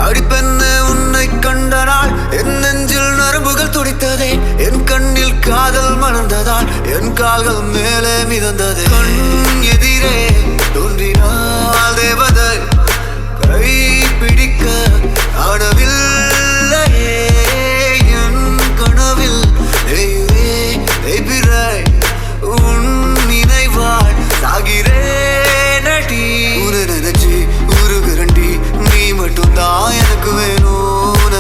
அடிப்பெண்ணே உன்னை கண்ட நாள் என் நெஞ்சில் நரம்புகள் துடித்ததே. என் கண்ணில் காதல் மலர்ந்ததால் என் கால்கள் மேலே மிதந்தது. கண் எதிரே தோன்றினாள் தேவதை, கை பிடிக்க ஆடவில்லையே. என் கனவில் உன் நினைவாள் சாகிறேன் அடி. உன்னை நினைச்சு உருகுரண்டி, நீ மட்டும்தான் எனக்கு வேணும்.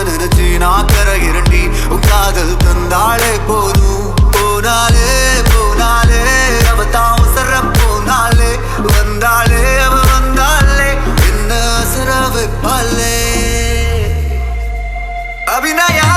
நினைச்சு நான் கரையிரண்டி, உன் காதல் தந்தாலே போதும். போனாலே போனாலே அவ தான் உசர போனாலே, வந்தாலே அவ வந்தாலே என்ன அசர வைப்பாலே. அபிநயா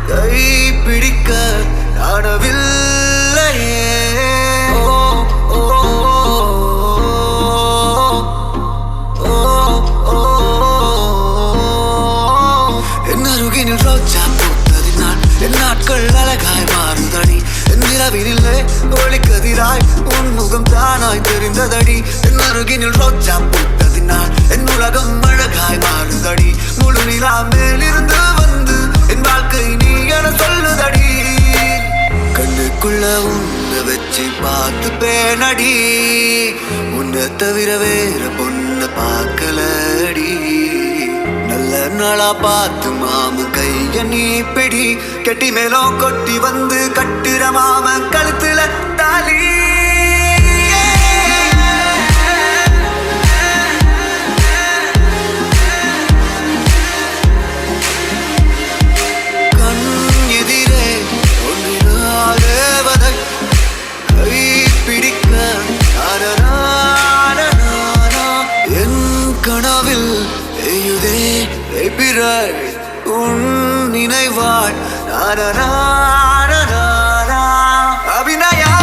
கை பிடிக்க ஆடவில்லையே. என் அருகினில் ரோஜா பூத்ததினால் என் நாட்கள் அழகாய் மாறுதடி. என் நிலவினிலே ஒளிக்கதிராய் உன் முகம் தானாய் தெரிந்ததடி. என் அருகினில் ரோஜா பூத்ததினால் என் உலகம் அழகாய் மாறுதடி. முழு நிலா மேலிருந்து வந்து என் வாழ்க்கை நீ என சொல்லுதடி. கண்ணுக்குள்ள உன்னை வச்சு பார்த்து பேனடி, உன்னை தவிர வேற பொண்ண பார்க்கலடி. நல்ல நாளா பார்த்து மாமு கைய நீ பிடி, கெட்டி மேலும் கொட்டி வந்து கட்டுற மாம கழுத்துல தாலி. கனவில் எய்யுதே பிறை உன் நினைவாள் அபிநயா.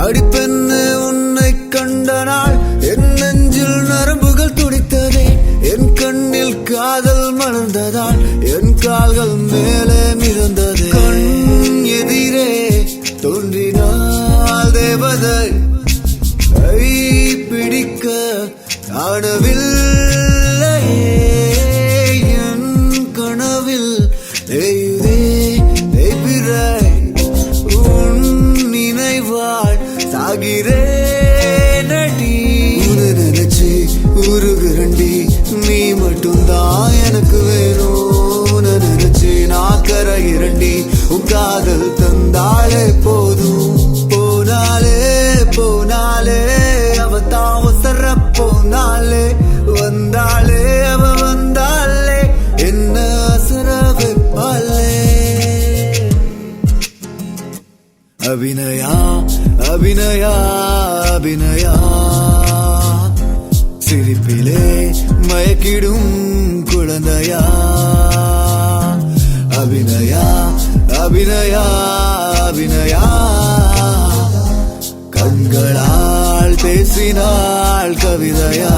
அடிப்பெண்ணே உன்னை கண்ட நாள் என் நெஞ்சில் நரம்புகள் துடித்ததே. என் கண்ணில் காதல் மலர்ந்ததால் என் கால்கள் மேலே மிதந்தது. கண் எதிரே தோன்றினாள் தேவதை, கை பிடிக்க ஆடவில்லையே. என் கனவில் உன் நினைவாள் சாகிறேன் அடி. உன்னை நினைச்சு உருகுரண்டி, நீ மட்டும்தான் எனக்கு வேணும். நினைச்சு நான் கரையிரண்டி, உன் காதல் தந்தாலே போதும். போனாலே போனாலே அவ தான் உசர போனாலே, வந்தாலே அவ வந்தாலே என்ன அசர வைப்பாலே. அபிநயா அபிநயா அபிநயா, சிரிப்பிலே மயக்கிடும் குழந்தையா. அபிநயா அபிநயா அபிநயா, கண்களால் பேசினாள் கவிதையா.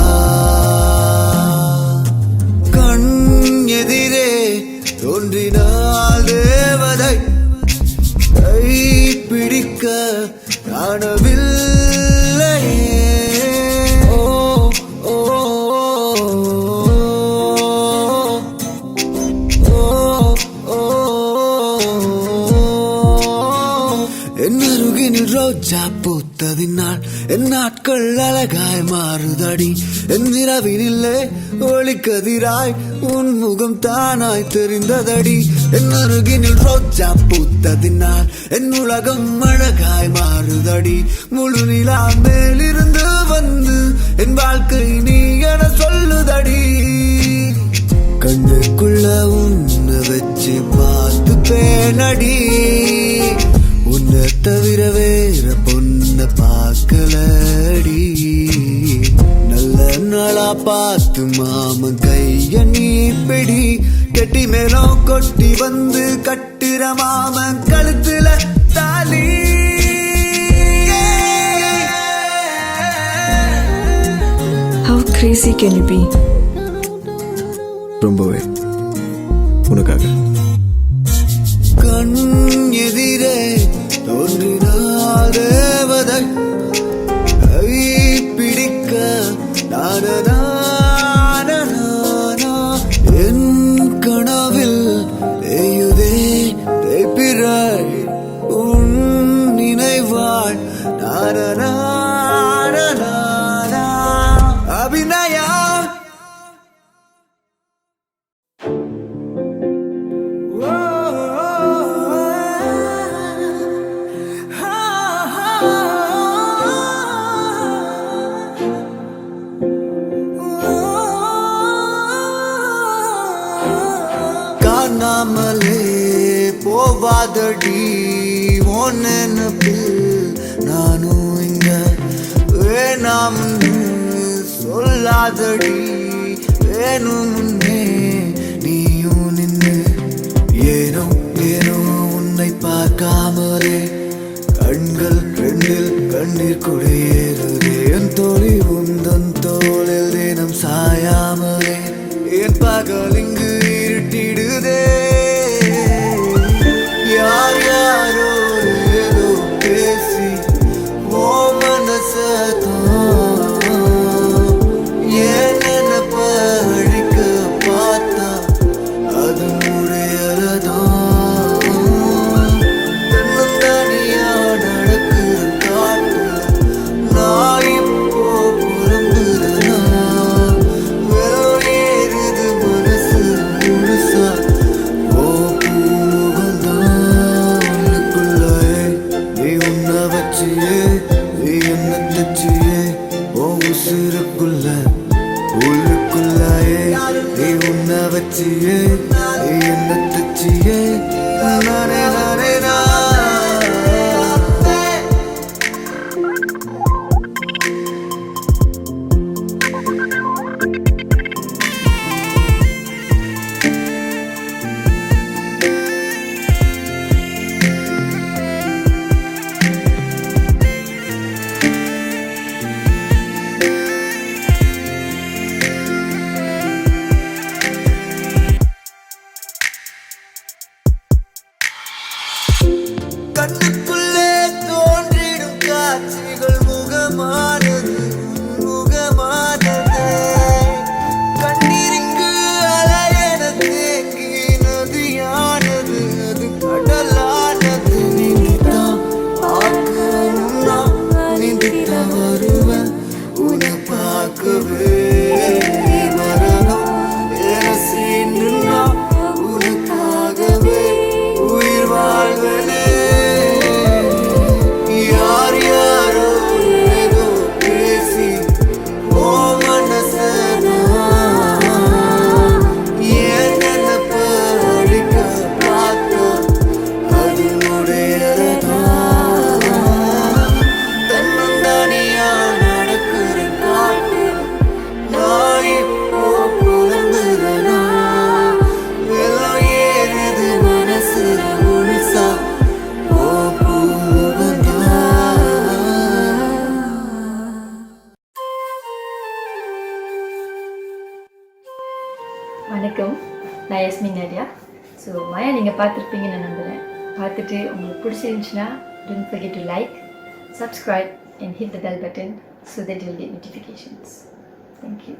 ரோஜா பூத்ததினால் என் நாட்கள் அழகாய் மாறுதடி. என் இரவினில்லே ஒளிக்கதிராய் உன் முகம் தானாய் தெரிந்ததடி. என் அருகினில் ரோஜா பூத்ததினால் என் உலகம் அழகாய் மாறுதடி. முழு நிலா மேலிருந்து வந்து என் வாழ்க்கை நீ என சொல்லுதடி. கண்ணுக்குள்ள உன்னை வச்சு பார்த்து பேனடி. உன்னை தவிர வேற பொண்ண பார்க்கலடி. நல்ல நாளா பார்த்து மாமன் கைய நீ பிடி. கெட்டி மேலும் கொட்டி வந்து கட்டுற மாமன் கழுத்துல தாலி. How crazy can you be? ரொம்பவே உனக்காக. கண் எதிரே தோன்றினார் தேவதை பிடிக்க நானா என் கனவில் தேயுதே தேய்பிறாய் உன் நினைவாள் நானா அபிநயா. காணாமலே போவாதடி உன் நினைப்பில் நானும் இங்க வேணாம்னு சொல்லாதடி. வேணும் முன்னே நீயும் நின்று ஏனோ ஏனோ உன்னை பார்க்காமலே கண்கள் ரெண்டில் கண்ணீர் குடியேறுதே. என் தோழி உந்தன் தோளில் தினம் சாயாமலே என் பகல் இங்கு இருட்டிடுதே. யார் யாரோ ஏதோ பேசி ஓ மனசதான் ஏன் நினைப்ப அழிக்க பார்த்தா அது முறையறதான். தன்னந்தனியா நடக்குற காட்டு நான் இப்போ புறம்புறனா. வெறும் ஏறுது மனசு முழுசா ஓ பூமுகந்தான். உள்ளுக்குள்ளே நீ உன்னை வச்சியே நீ என்ன தச்சியே ஓ உசுருக்குள்ள உள்ளுக்குள்ளாயே நீ உன்னை வச்சியே நீ என்ன தச்சியே நானே நானே நான். கண்ணுக்குள்ளே தோன்றிடும் காட்சிகள் முகமானது முகமானது. கண்ணீரிங்கு அலையென தேங்கி நதியானது அது கடலானது. நீந்தித்தான் பார்க்கணும்னா நீந்தித்தான் வருவேன் உன்னை பார்க்கவே. வரணும் என சீண்டுனா உனக்காகவே உயிர் வாழ்வனே. யார் யாரோ ஏதோ பேசி ஓ மனசனா ஏன் நினைப்ப அழிக்க பார்த்தா அது முடியறதான். தன்னந்தனியா நடக்கிற காட்டு நான் இப்போ புலம்புறனா. வெள்ளம் ஏறுது மனசு முழுசா ஓ பூமுகந்தான். வணக்கம், நான் யஸ்மின் நாடியா. ஸோ மாயா நீங்கள் பார்த்துருப்பீங்கன்னு நான் நம்புகிறேன். பார்த்துட்டு உங்களுக்கு பிடிச்சிருந்துச்சுன்னா don't forget to like, subscribe and hit the bell button so that you'll get notifications. Thank you.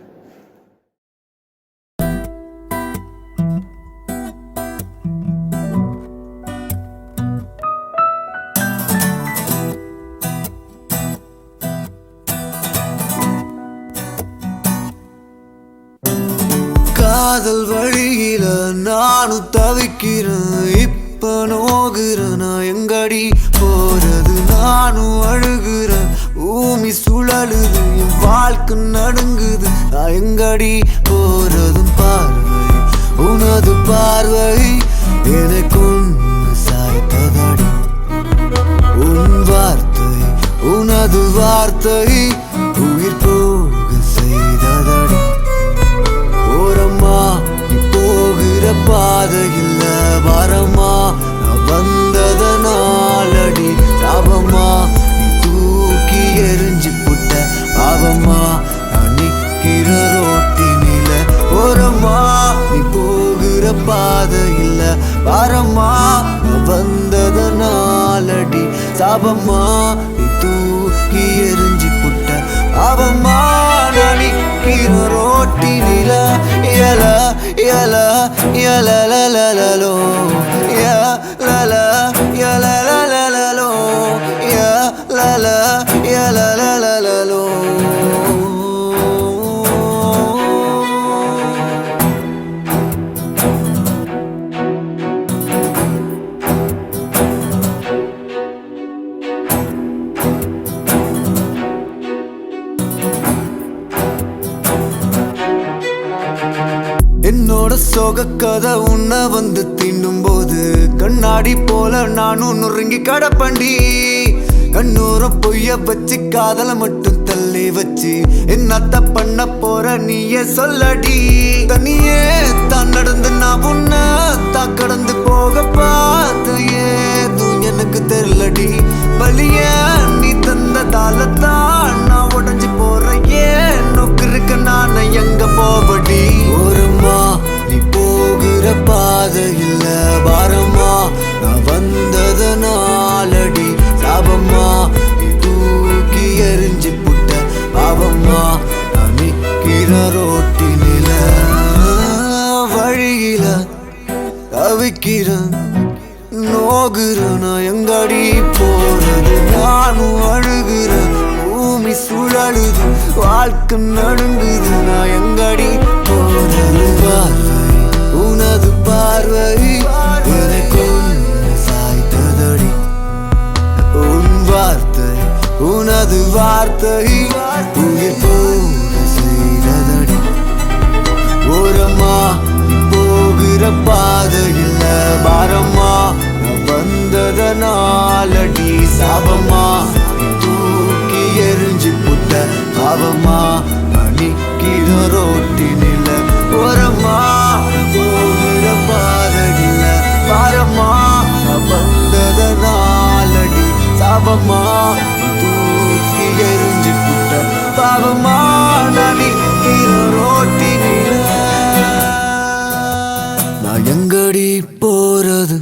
காதல் வழியில நானும் தவிக்கிறேன், இப்ப நோகுறேன். நான் எங்கடி போறது, நானும் அழுகுறேன். பூமி சுழலுது, என் வாழ்க்கை நடுங்குது. நான் எங்கடி போறதும் பார்வை உனது பார்வை எனக்கு ஒன்று சாய்த்ததடி. உன் வார்த்தை உனது வார்த்தை உயிர் போக செய்ததடி. ஓரம்மா நீ போகிற பாதையில் வரமா நான் வந்ததனாலடி. சாபமா நீ தூக்கி எரிஞ்சு புட்ட பாவமா நான் நிக்கிற ரோட்டினில. ஓரமா நீ போகிற பாதையில் வரமா நான் வந்ததனாலடி. சாபமா நீ தூக்கி எரிஞ்சு புட்ட பாவமா நான் நிக்கிற ரோட்டினில. எல எல எலலலலலோ எலல எலலலலலோ எலல எலலலலலோ. என்னோட சோக கதை உன்னை வந்து தின்னும் போது கண்ணாடி போல நானும் நொறுங்கி கடப்பண்டி. கண்ணூரம் பொய்ய வச்சு காதலை மட்டும் தள்ளி வச்சு என்னத்த பண்ண போற நீயே சொல்லடி. தனியே தான் நடந்து நான் உன்னை தான் கடந்து போக பார்த்து ஏதும் எனக்கு தெரியலடி. வலிய நீ தந்ததால தான் நான் உடஞ்சி போறேன். ஏன் நோக்கு இருக்க நான் எங்க போவடி. ஓரமா நீ போகிற பாதையில் வாரமா நான் வந்ததனாலடி. சாபமா நீ தூக்கி எரிஞ்சு புட்ட பாவமா நான் நிக்கிற ரோட்டினில. வழியில தவிக்கிறேன் நோகுறேன். நான் எங்கடி போறது, நானும் அழுகுறேன். பூமி சுழலுது, வாழ்க்கை நடுங்குது. நான் எங்கடி போறது. பார்வை உனது பார்வை எனக்கு ஒன்று சாய்த்ததடி. உன் வார்த்தை உனது வார்த்தை உயிர் போக செய்ததடி. ஓரமா நீ போகிற பாதையில் பாரமா நான் வந்ததனாலடி. சாபமா நீ தூக்கி எரிஞ்சு புட்ட பாவமா நான் நிக்கிற ரோட்டினில. ஓரமா போகிற பாதையில் பாரமா நான் வந்ததனாலடி. சாபமா தூக்கி எரிஞ்சு புட்ட பாவமா நான் நிக்கிற ரோட்டினில. நான் எங்கடி போறது.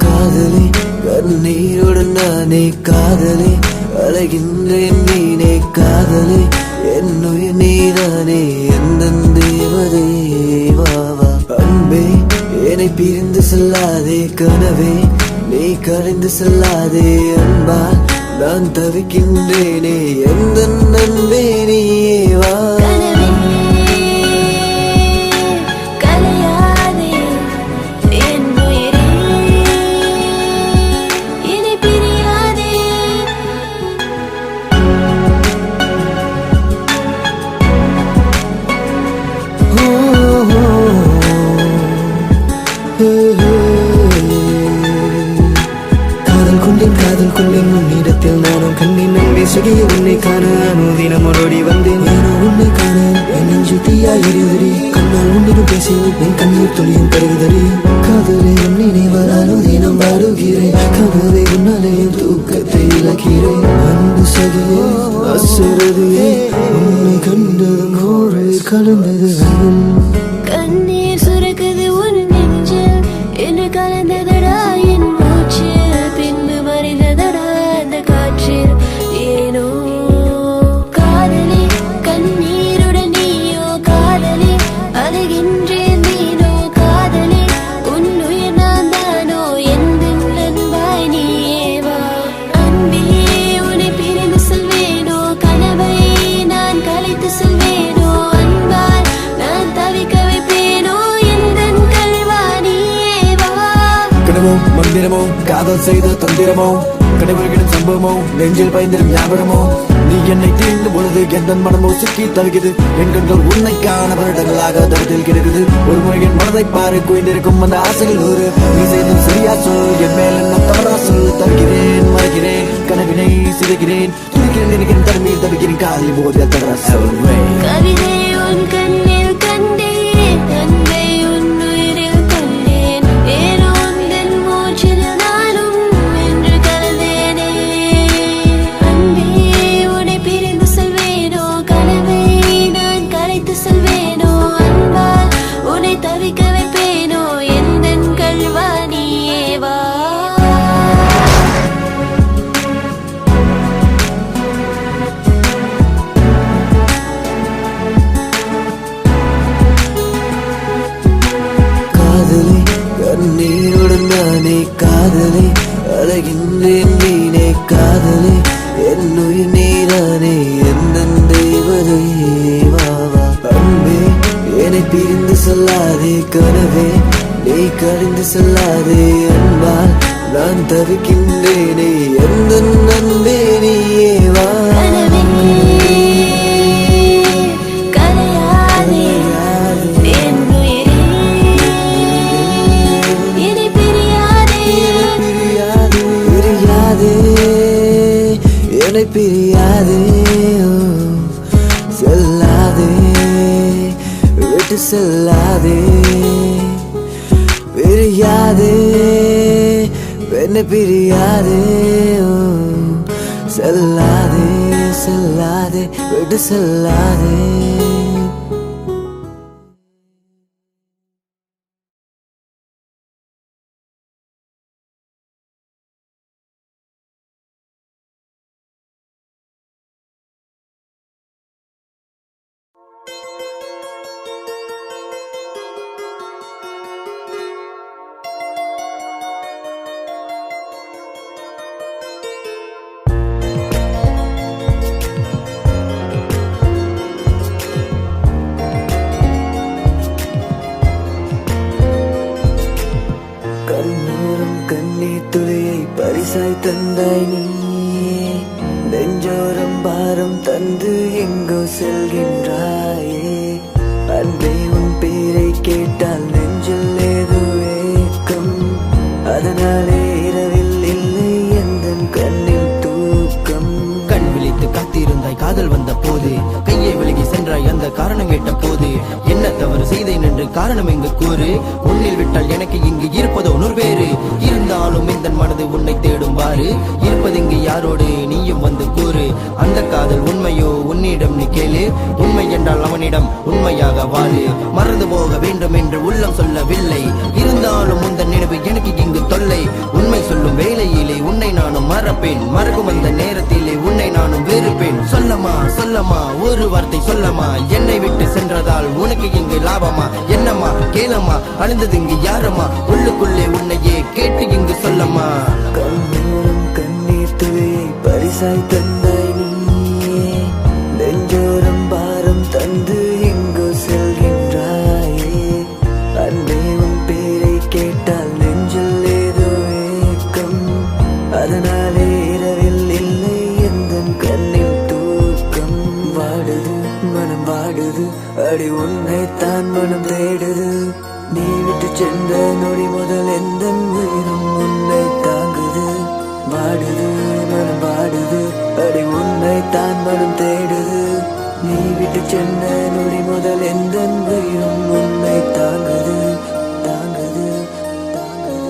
காதலே கண்ணீருடன் நானே காதலே அழகின்றேன் நீனே காதலே என்னுயிர் நீதானே எந்த தேவதையே வாவா. அன்பே என்னை பிரிந்து செல்லாதே, கனவே நீ கரைந்து செல்லாதே. அன்பால் நான் தவிக்கின்றேனே எந்த நன்பே நீயே வா. காதல் கொண்டேன் உன்னிடத்தில் நானும் கண்ணின் நம்பி சுகிய உன்னை காண அனுதினம் ஓடி வந்தேன். ஏனோ உன்னை காண என் நெஞ்சு தீயா எரியுதடி. கண்ணால் உன்னிடம் பேசி என் கண்ணீர் துளியும் கருகுதடி. காதலே உன் நினைவால் அனுதினம் வாடுகிறேன். கனவே உன்னாலே என் தூக்கத்தை இழக்கிறேன். அன்பு சகியே அசுரதியே உன்னை கண்டதும் கோழை கலந்தது. கண்ணீர் சுரக்குது உன் நெஞ்சில் என்று கலந்ததடா என் மூச்சு. பின்பு மறைந்ததடா அந்த காற்றில். ஏனோ காதலே கண்ணீருடன் நீயோ காதலே அதை காதல் செய்த தந்திரமோ கனவுகளின் சம்பவமோ நெஞ்சில் பயந்திரும் ஞாபகமோ நீ என்னை தீண்டும் பொழுது எந்த மனமோ சிக்கி தவிக்குது என் கண்கள் உன்னை காண வருடங்களாக தரத்தில் கிடக்குது ஒரு முறை என் மனதை பாரு குவிந்திருக்கும் அந்த ஆசைகள் ஒரு நீ செய்தும் சரியா சொல் என் மேல் என்ன தவறா சொல் தவிக்கிறேன் மறைக்கிறேன் கனவினை சிதைக்கிறேன் துடிக்கிறேன் நினைக்கிறேன் தனிமையில் தவிக்கிறேன் காதலி போதிய தவறா சொல்வேன் கவிதை உன் கண்ணில் கண்டேன் அன்பை உன் உயிரில் கண்டேன் ஏனோ உந்தன் மூச்சில் நானும் என்று கலந்தேனே அன்பே உன்னை பிரிந்து செல்வேனோ கனவை நான் கரைத்து செல்வேனோ அன்பால் உன்னை தவிக்க வைப்பேனோ எந்தன் கல்வாணியே வா காதலே கண்ணீருடன் நானே காதலே அழகின்றேன் நீனே காதலே என்னுயிர் நீரானே எந்த தெய்வதையே வாவா அன்பே என்னை பிரிந்து சொல்லாதே கனவே நீ கடிந்து சொல்லாதே அன்பால் நான் தவிக்கின்றேனே எந்த நன்பே நீயே வா கரையாதே என் உயிரே என்னை பிரியாதே பிரியாதே என்னை பிரியாதே ஓ, செல்லாதே விட்டு செல்லாதே பிரியாதே என்னை பிரியாதே ஓ, செல்லாதே செல்லாதே விட்டு செல்லாதே கண்ணோரம் கண்ணீர் துளியை பரிசாய் தந்தாய் நீயே நெஞ்சோரம் பாரம் தந்து எங்கோ செல்கின்றாயே அன்பே உன் பேரை கேட்டால் நெஞ்சில் ஏதோ ஏக்கம் அதனாலே இரவில் இல்லை எந்தன் கண்ணில் தூக்கம் கண் விழித்து காத்திருந்தாய் காதல் வந்த போது கையை விலகி சென்றாய் அந்த காரணம் கேட்ட போது என்ன தவறு செய்தேன் என்று காரணம் எங்கு கூறு உன்னில் விட்டால் எனக்கு இங்கு இருப்பதோ நூறு பேரு இருந்தாலும் இந்த மனது உன்னை தேடும் பாரு இருப்பது இங்கு யாரோடு நீயும் வந்து கூறு அந்த காதல் உண்மையோ உன்னிடம் நீ கேளு உண்மை என்றால் அவனிடம் உண்மையாக வாழு மறந்து போக வேண்டும் என்று உள்ளம் சொல்லவில்லை இருந்தாலும் உந்தன் நினைவு எனக்கு இங்கு தொல்லை உண்மை சொல்லும் வேளையிலே உன்னை நானும் மறப்பேன் மறக்கும் அந்த நேரத்திலே உன்னை நானும் வெறுப்பேன் சொல்லமா சொல்லமா ஒரு வார்த்தை சொல்லமா என்னை விட்டு சென்றதால் உனக்கு இங்கு லாபமா என்னம்மா கேளம்மா அழுந்தது இங்கு யாரம்மா உள்ளுக்குள்ளே உன்னையே கேட்டு இங்கு சொல்லம்மா கண்ணோரம் கண்ணீர் துளியை பரிசாய் தந்தாய் நீயே நெஞ்சோரம் பாரம் தந்து எங்கோ செல்கின்றாயே அன்பே உன் பேரை கேட்டால் நெஞ்சில் ஏதோ ஏக்கம் அதனாலே இரவில் இல்லை எந்தன் கண்ணில் தூக்கம் வாடுது மனம் வாடுது அடி உன்னைத்தான் மனம் தேடுது நீ விட்டு சென்ற நொடி முதல் எந்த உயிரும் உன்னை தாங்குது வாடுது மனம் வாடுது அடி உன்னைத்தான் மனம் தேடுது நீ விட்டு சென்ற நொடி முதல் எந்த உயிரும் உன்னை தாங்குது தாங்குது தாங்குது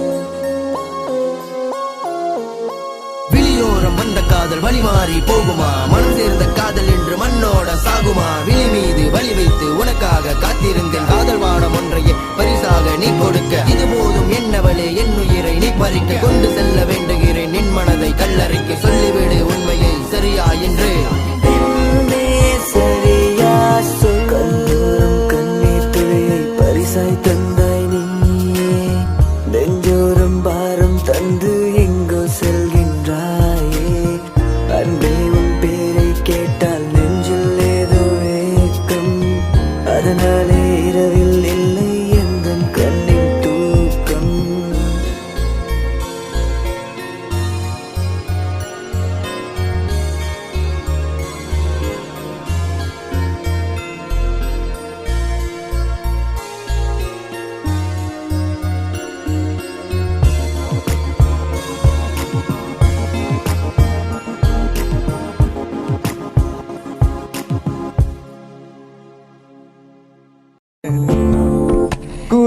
விழியோரம் வந்த காதல் வழி மாறி போகுமா மனம் சேர்ந்த காதல் என்று மண்ணோட சாகுமா விழி மீது வழி வைத்து உனக்காக காத்திருந்தேன் காதல் வானம் ஒன்றையே பரிசாக நீ கொடுக்க இது போதும் என்னவளே என் உயிரை நீ பறிக்க கொண்டு செல்ல வேண்டுகிறேன் நின் மனதை கல்லறைக்கு சொல்லிவிடு உண்மையை சரியா என்று என்னே சரியா சொல் கண்ணோரம் கண்ணீர் துளியை பரிசாய் தந்தாய் நீயே நெஞ்சோரம் பாரம் தந்து எங்கோ செல்கின்றாயே அன்பே உன் பேரை கேட்டால் நெஞ்சில் ஏதோ ஏக்கம் அதனாலே இரவில் இல்லை எந்தன் கண்ணில் தூக்கம்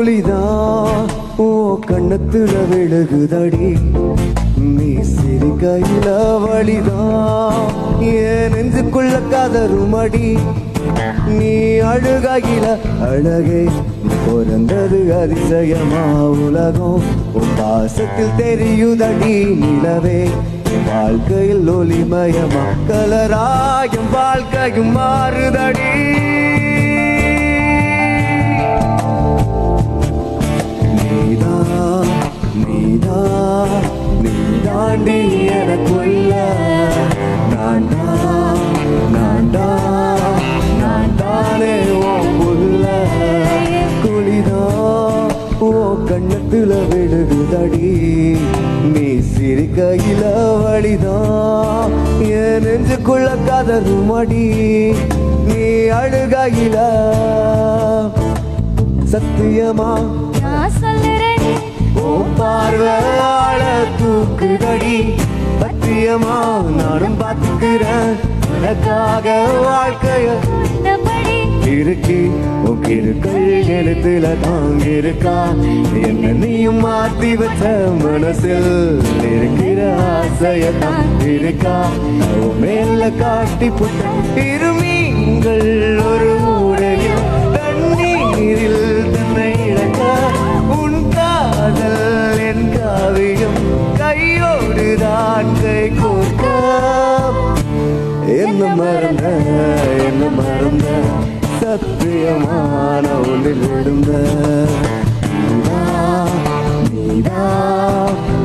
குழிதான் ஓ கண்ணத்துல விழுகுதடி நீ சிரிக்கையில வழிதான் ஏன் நெஞ்சுக்குள்ள கதறுமடி நீ அழுகையில அழகே பிறந்தது அதிசயமா உலகம் உன் பாசத்தில் தெரியுதடி நிலவே வாழ்க்கையில் ஒளிமயமா கலராயும் வாழ்க்கையும் மாறுதடி நீ தாண்டி எனக்குள்ள நான் தானே ஓ புள்ள குளிதான் ஓ கண்ணத்துல விழுகுதடி நீ சிரிக்கையில வழிதான் என் நெஞ்சுக்குள்ள கதறுமடி நீ அழுகையில சத்தியமா நான் சொல்லுறேன் ஓ பார்வையாள தூக்குதடி பத்தியமா நானும் பார்த்துக்கிறேன் உனக்காக வாழ்க்கைய இந்தபடி இருக்கி உன் கிருக்கள் எழுத்துல தாங்கிருக்கா என்ன நீயும் மாத்தி வச்ச மனசில் இருக்கிற ஆசையத்தான் இருக்கா உன் மேல காட்டி புட்ட இருமீங்கள் ஒரு ஊடலில் தண்ணீரில் தன்னை இழக்க உன் காதல் என் காவியம் கையோடுதான் கை கோர்க்க என்ன மறந்த சத்தியமான ஒன்றில் விழுந்த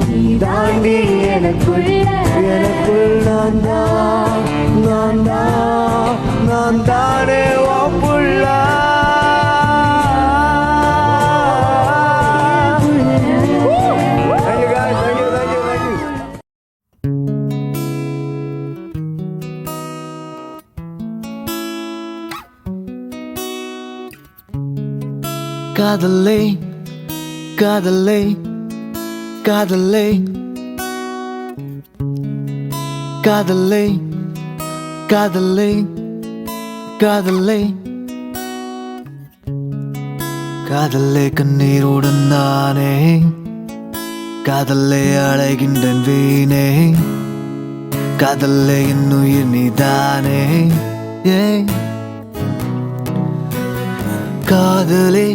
நீ தாண்டி எனக்குள் நான் தானே வாப்புள்ள காதலே காதலே காதலே காதலே காதலே காதலே காதலே கண்ணீருடன் நானே காதலே அழைகின்றேன் வீணே காதலே என் உயிர் நீதானே காதலே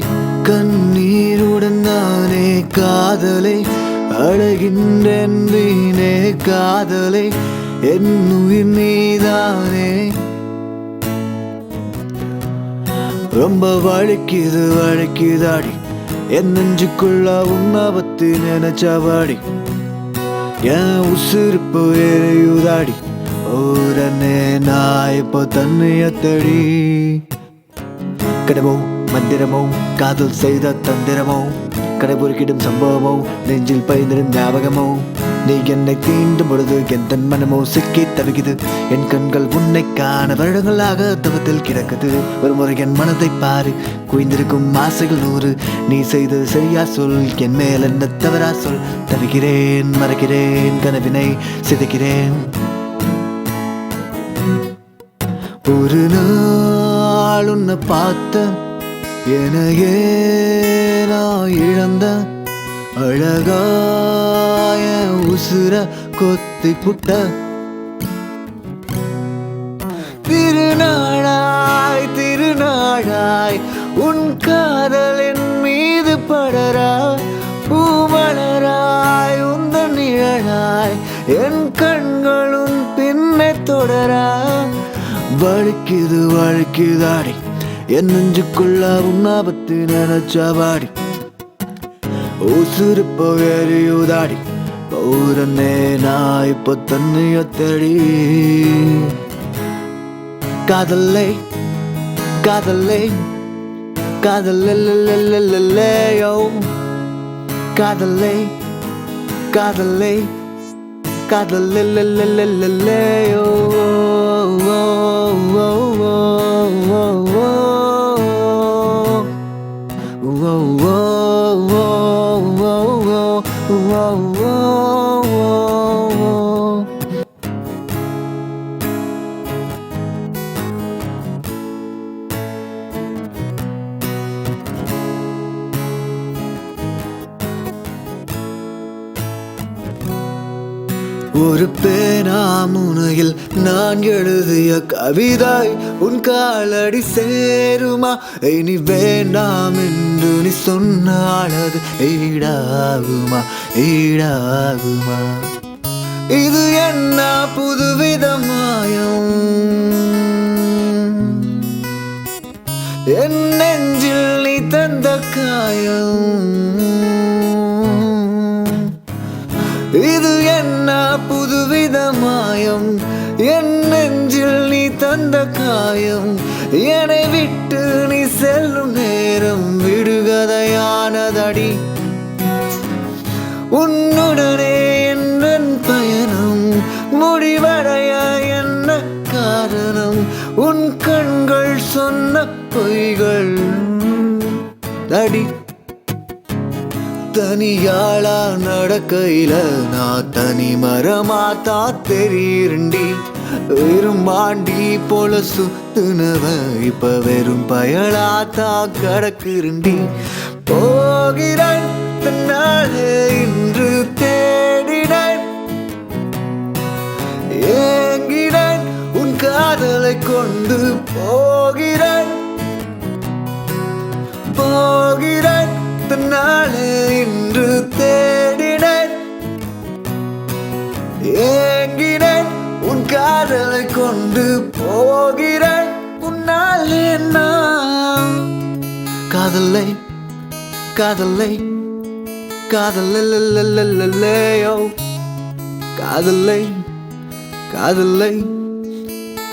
கண்ணீருடன் நானே காதலே அழகின்றேன் வீணே காதலே என் உயிர் நீதானே ரொம்ப வழிக்குதாடி என் நெஞ்சுக்குள்ள உன்னை பத்தி நினைச்சவாடி என் உசுறுப்பு எரியுதாடி உடனே நான் இப்போ தன்னைய தேடி கடமோ மந்திரமோ காதல் செய்த தந்திரமோ கடைபொருக்கிடும் சம்பவமோ நெஞ்சில் பயந்திடும் ஞாபகமோ நீ என்னை தீண்டும் பொழுது எந்த மனமோ சிக்கி தவிக்குது என் கண்கள் உன்னை காண வருடங்களாக தவத்தில் கிடக்குது ஒரு முறை என் மனதை பாரு குவிந்திருக்கும் ஆசைகள் 100 நீ செய்தது சரியா சொல் என் மேல் என்ன தவறா சொல் தவிக்கிறேன் மறக்கிறேன் கனவினை சிதைக்கிறேன் ஒரு நாள் உன்னை பார்த்த எனகே நான் இழந்த அழகாய உசுர கொத்தி புட்ட திருநாளாய் உன் காதலின் மீது படரா பூமலராய் உந்த நிழலாய் என் கண்களும் பின்னை தொடரா வழுக்குதாடி என் நெஞ்சுக்குள்ள உன்னாபத்து நினைச்சவாடி உசுறு போயறியுதாடி பௌரனே நான் இப்போ தன்னைய தேடி காதலே காதலே காதலேயோ காதலே காதலே காதலேயோ ஒரு பேனா முனையில் நான் எழுதிய கவிதை உன் காலடி சேருமா? இனி வேண்டாம் என்று நீ சொன்னால் அது ஈடாகுமா? ஈடாகுமா? இது என்ன புதுவிதம் மாயம்? என் நெஞ்சில் நீ தந்த காயம். இது என்ன புதுவித மாயம்? என் நெஞ்சில் நீ தந்த காயம். என்னை விட்டு நீ செல்லும் நேரம் விடுகதையானதடி. உன்னுடனே என் பயணம் முடிவடைய என்ன காரணம்? உன் கண்கள் சொன்ன பொய்கள் அடி. தனியாளா நடக்கையில நான் தனி மரமாத்தா தெரியுண்டி. வெறும் மாண்டி போல சுத்துனவ இப்ப வெறும் பயலாத்தா கடக்குருண்டி. போகிறேன் தன்னாலே இன்று தேடினேன். ஏங்கினேன் உன் காதலை கொண்டு. போகிறேன் போகிறேன் தன்னாலே இன்று தேடினேன். ஏங்கினேன் உன் காதலை கொண்டு. போகிறேன் உன்னாலே நான் காதலை காதலை காதலையோ காதலை காதலை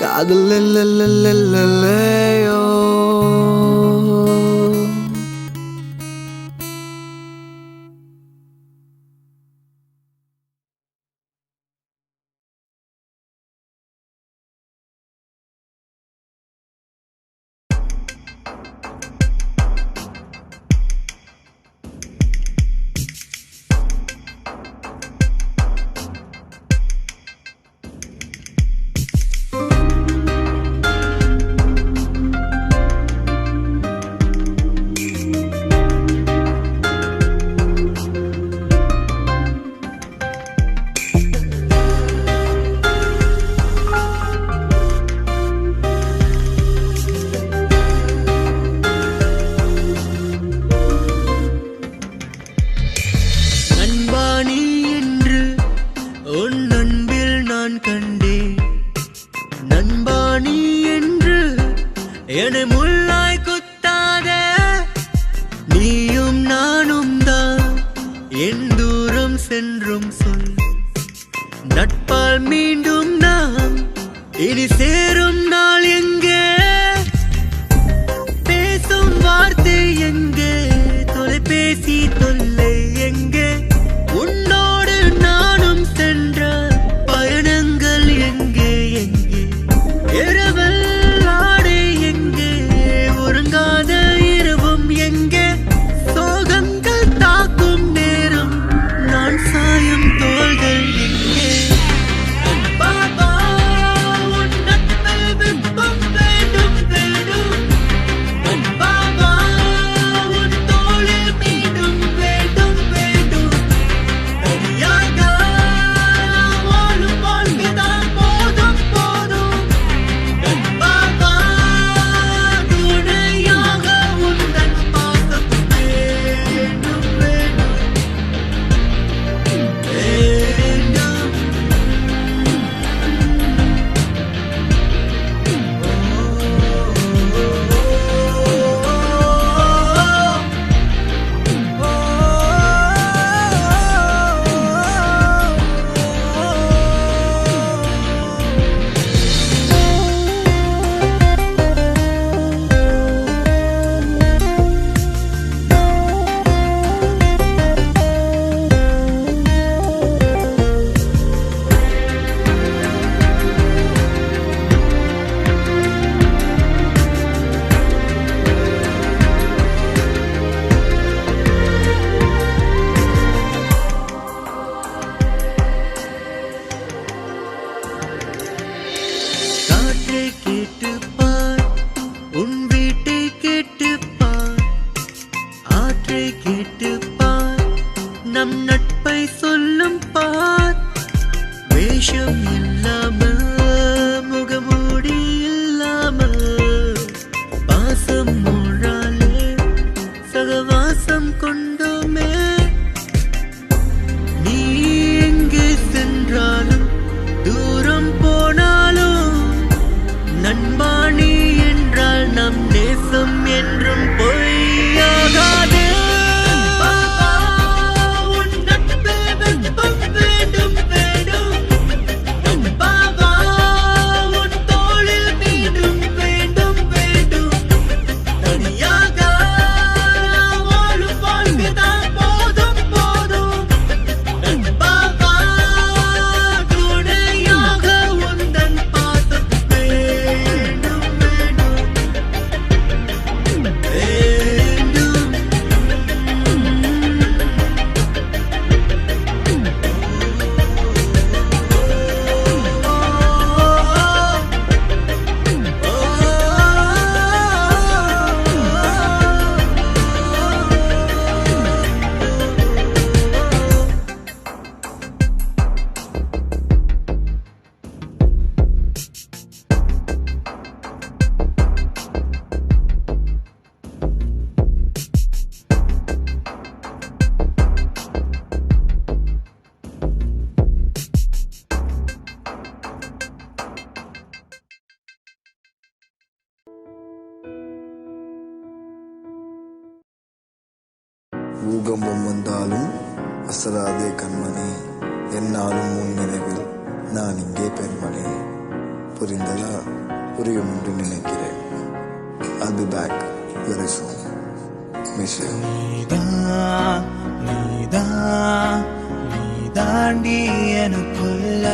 காதலையோ. என்னை முள்ளாய் குத்தாத நீயும் நானும் தான் என் தூரம் சென்றும் சொல். நட்பால் மீண்டும் நாம் இனி சேரும் நாள் எங்கே? பேசும் வார்த்தை எங்கே? தொலைபேசி தொல்லை எங்கே? உன்னோடு நானும் சென்ற பயணங்கள் எங்கே எங்கே? இரவல் ஆடை எங்கே? ஒருங்காத இரவும் எங்கே? சோகங்கள் தாக்கும் நேரம் நான் சாயும் தோள்கள் எங்கே? பாபா உன் நட்பில் விருப்பம் வேண்டும் வேண்டும். பாபா உன் தோளில் மீண்டும் வேண்டும். பூகம்பம் வந்தாலும் அசராதே கண்மணி, என்னாலும் உன் நினைவில் நான் இங்கே பெண்மணி. புரிந்ததா? புரியும் என்று நினைக்கிறேன். I'll be back very soon. Miss you. நீதாண்டி எனக்குள்ள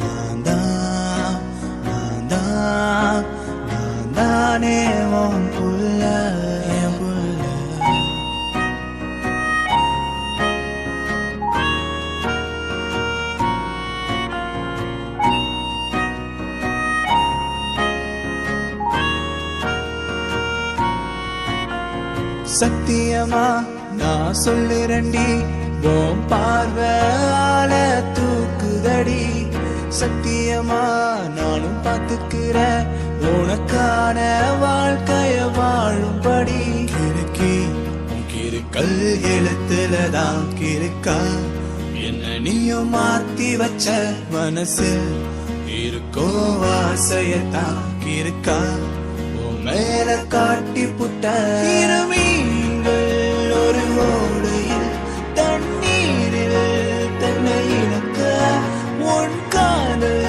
நான் தானே உன் புள்ள, என் புள்ள. சத்தியமா நான் சொல்லுறேன்டி, உன் பார்வையால தூக்குதடி. சத்தியமா நானும் பார்த்துக்கிறேன், உனக்கான வாழ்க்கைய வாழும்படி. கிறுக்கி கிறுக்கல் எழுத்துலதான் கிறுக்கா, என்ன நீயும் மாத்தி வச்ச மனசு இருக்கோ ஆசையத்தான் கிறுக்கா, உன் மேல காட்டி புட்ட. மீன்கள் ஒரு ஓடையில் தண்ணீரில் தன்னை இழக்க, உன் காதல்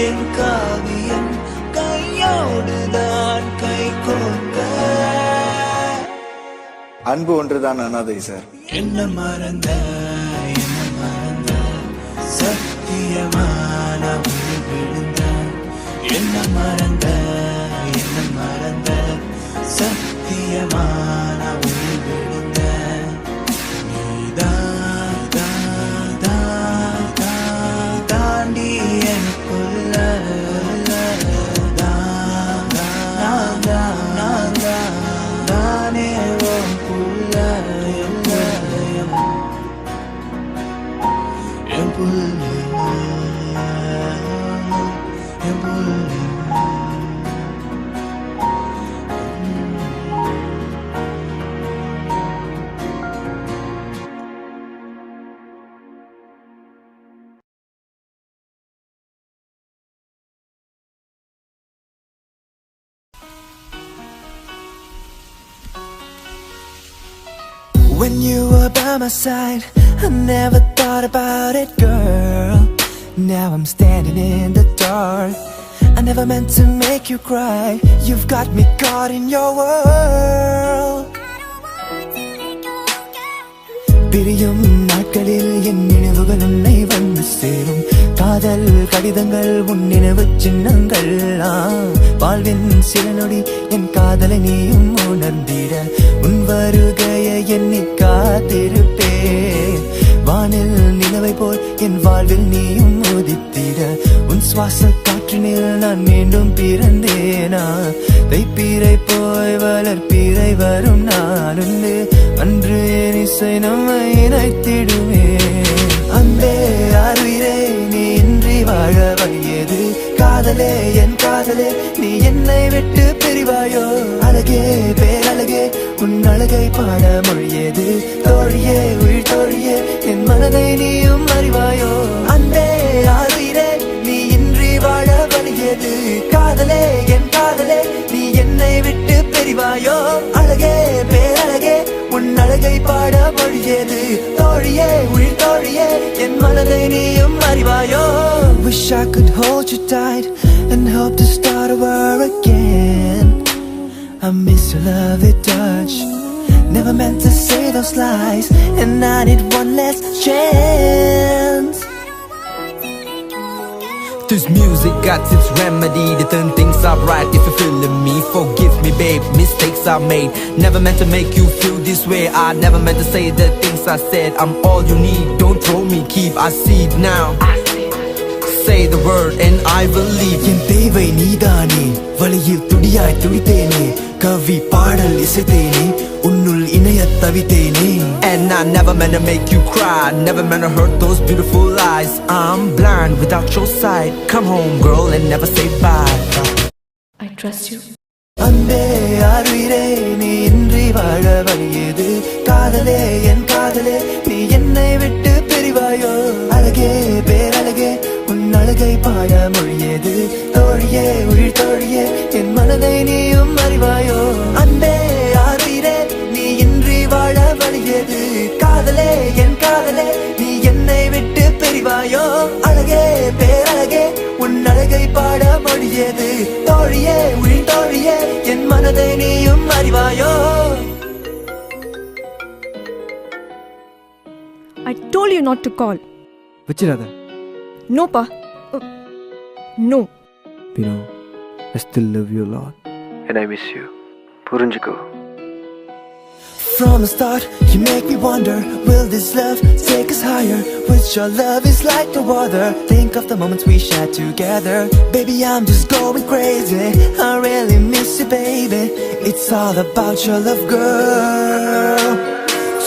என் காவியம் கையோடுதான் கை கோர்க்க. அன்பு ஒன்றுதான் அனாதை சார். என்ன மறந்த சத்தியமான விழுந்த, என்ன மறந்த சத்தியமான விழுந்த. தாண்டி எனக்குள்ள தானே உன் புள்ள, என் புள்ள, என் புள்ள. When you were by my side, I never thought about it, girl. Now I'm standing in the dark. I never meant to make you cry. You've got me caught in your world. பிரியும் நாட்களில் என் நினைவுகள் உன்னை வந்து சேரும். காதல் கடிதங்கள் உன் நினைவு சின்னங்கள். வாழ்வின் சில நொடி என் காதலை நீயும் உணர்ந்திட, உன் வருகையை எண்ணி காத்திருப்பேன். வானில் நிலவை போல் என் வாழ்வில் நீயும் உதித்திட, உன் சுவாச காற்றினில் நான் மீண்டும் பிறந்தேனா. தைப்பீரை போய் வளர்ப்பீரை வரும் நான் உண்டு, அன்று என் இசை நம்மை இணைத்திடுமே. அன்பே அருயிரே நீ இன்றி வாழ வழியது, காதலே என் காதலே நீ என்னை விட்டு பிரிவாயோ. அழகே பேரழகே உன் அழகை பாட மொழியது, தோழியே உயிர் தோழியே என் மனதை நீயும் அறிவாயோ. அன்பே அருயிரே நீ இன்றி வாழ வழியது, காதலே என் காதலே நீ என்னை விட்டு பிரிவாயோ. அழகே பேரழகே உன் அழகை பாட மொழியது, தோழியே உயிர் தோழியே என் மனதை நீயும் அறிவாயோ. Wish I could hold you tight and hope to start over again. I miss your lovely touch, never meant to say those lies, and I need one last chance. This music got its remedy to turn things up right. If you're feeling me, forgive me babe, mistakes I made. Never meant to make you feel this way, I never meant to say the things I said. I'm all you need, don't throw me, keep I see it now. Say the word and I believe. என் தேவை நீதானே, வழியில் துடியாய் துடித்தேனே, கவி பாடல் இசைத்தேனே, உன்னுள் இணைய தவித்தேனே. And I never meant to make you cry, never meant to hurt those beautiful eyes. I'm blind without your sight. Come home girl and never say bye. I trust you. அன்பே அருயிரே நீ இன்றி வாழ வழியது, காதலே என் காதலே நீ என்னை விட்டு பிரிவாயோ. அழகே பேரழகே உன் அழகை பாட மொழியது, தோழியே உயிர் தோழியே என் மனதை நீயும் அறிவாயோ. அன்பே அருயிரே நீ இன்றி வாழ மொழியது. காதலே என் காதலே நீ என்னை விட்டு பிரிவாயோ? அழகே பேரழகே உன் அழகை பாட மொழியது. தோழியே உயிர் தோழியே என் மனதை நீயும் அறிவாயோ? I told you not to call. வச்சிடாத. No, Pa. No. You know, I still love you a lot. And I miss you. புரிஞ்சுக்கோ. From the start, you make me wonder, will this love take us higher? Which your love is like no other. Think of the moments we shared together. Baby, I'm just going crazy. I really miss you, baby. It's all about your love, girl.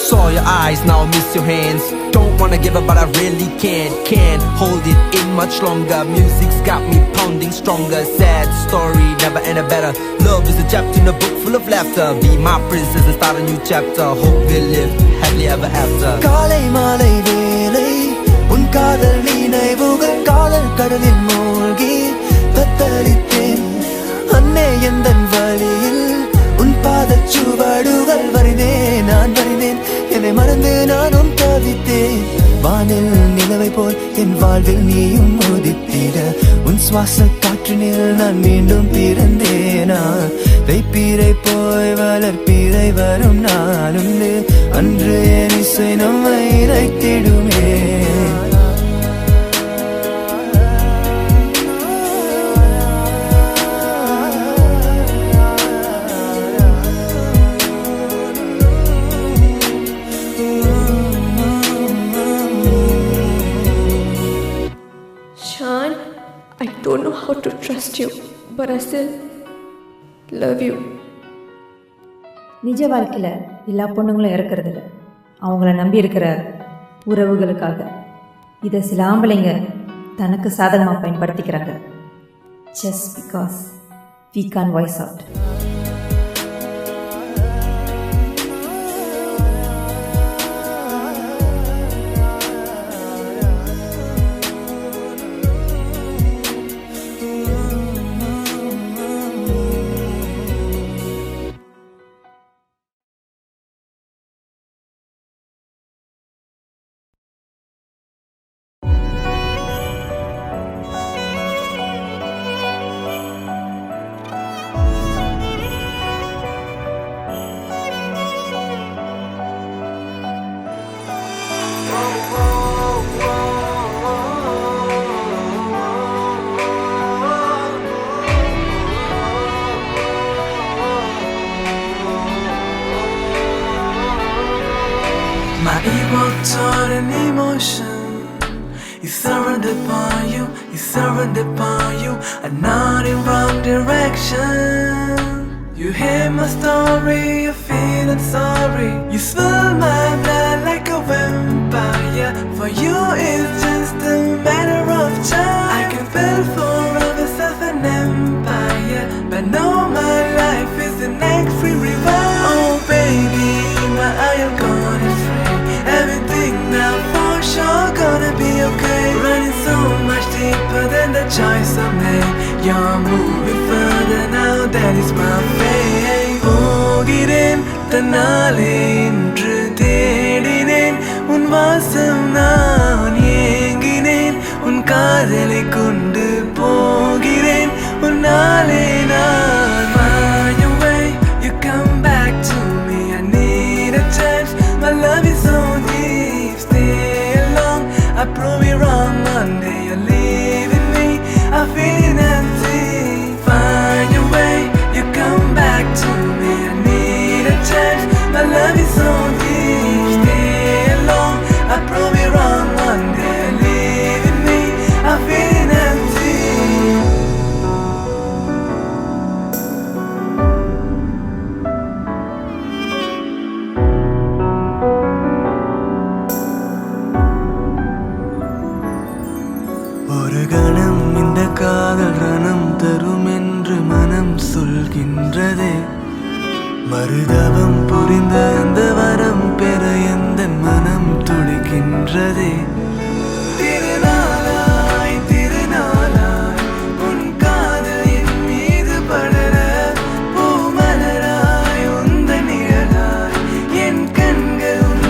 Saw your eyes, now miss your hands. Don't wanna give up, but I really can't hold it in much longer. Music's got me pounding stronger. Sad story, never end a better. Love is a chapter in a book full of laughter. Be my princess and start a new chapter. Hope we'll live happily ever after. Kaalai malai velai un kaadal ninaivugal kaadal kadalil moolgi tattalithen anne endan valiyil un paadach chuvadugal varineen naan varineen என்னை மறந்து நானும் தவித்தேன். வானில் நிலவை போல் என் வாழ்வில் நீயும் உதித்திட உன் சுவாச காற்றினில் நான் மீண்டும் பிறந்தேனா? வைப்பீரை போய் வளர்ப்பீரை வரும் நாளும் அன்று என் இசை நம்மை இணைத்திடுமே. Shan, I don't know how to trust you, but I still love you. நிஜ வாழ்க்கையில் எல்லா பொண்ணுங்களும் இறக்கிறதில்ல, அவங்கள நம்பி இருக்கிற உறவுகளுக்காக. இதை சில ஆம்பளைங்க தனக்கு சாதகமாக பயன்படுத்திக்கிறாங்க. Just because we can't voice out. My ego taught an emotion. You surrender upon you, you surrender upon you. I'm not in wrong direction. You hear my story, you're feeling sorry. You spill my blood like a vampire. For you it's just a matter of time. I can build forever self an empire, but no, my life is the next free revive. Oh baby, my eye am gone and free. Everything now for sure gonna be okay. Running so much deeper than the choice I made. You're moving further now, that is my fate. போகிறேன் தன்னாலே இன்று தேடினேன் உன் வாசம் நான் ஏங்கினேன் உன் காதலை கொண்டு போகிறேன் உன்னாலே நான். Find your way, you come back to me, I need a chance. My love is so deep, stay along. I prove you wrong, one day you're leaving me, I feel empty. Find your way, you come back to me, I need a chance. My love is so deep, stay along. I prove you wrong, one day you're leaving me, I feel empty. ஒரு கணம் இந்த காதல் ரணம் தரும் என்று மனம் சொல்கின்றதே. மறுதவம் புரிந்த அந்த வரம் பெற எந்த மனம் துடிக்கின்றதே. திருநாளாய் திருநாளாய் உன் காதல் என் மீது படர, பூமலராய் உந்த நிழலாய் என் கண்கள் உன்